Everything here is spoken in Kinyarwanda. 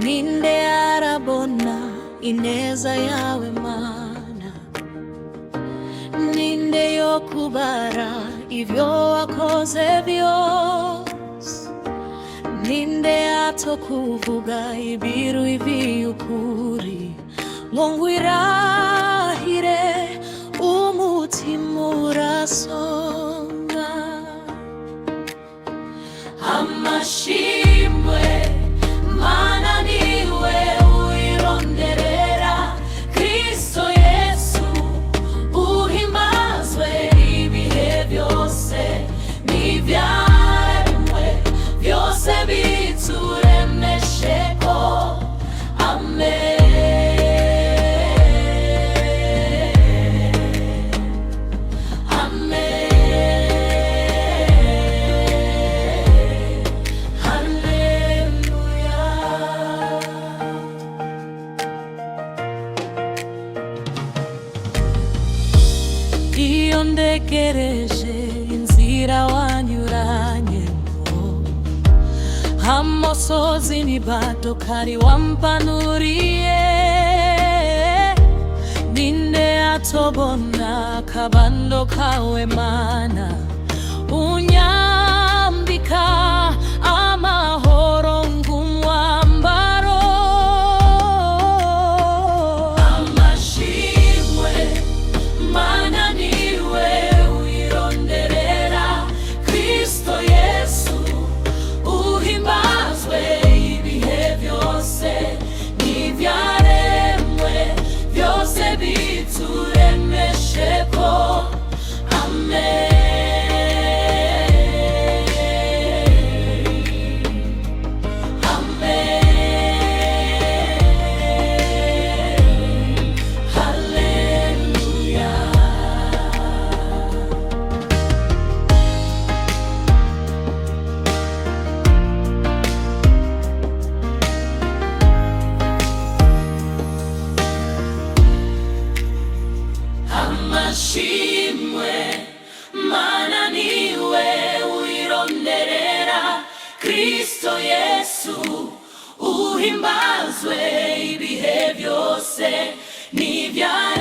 Ninde arabona ineza yawe Mana, ninde yokubara ivyo wakoze byose, ninde atokuvuga ibiru ivy'ukuri ngo ngwirahire umutima urasonga. Amashimwe Mana niwe uyironderera, Kristo Yesu uhimbazwe ibihe byose, n'ivyaremwe byose bituremesheko. Amen. Iyo ndegereje inzira wanyuranyemo, amosozi n'ibato kari wampanuriye, ninde atobona akabando kawe Mana, unyambika amahoro ng'umwambaro. Amashimwe Mana niwe uyironderera, Kristo Yesu uhimbazwe ibihe byose, n'ivyaremwe byose bituremesheko. Amen. Amashimwe Mana niwe uyironderera, Kristo Yesu uhimbazwe ibihe byose, n'ivyaremwe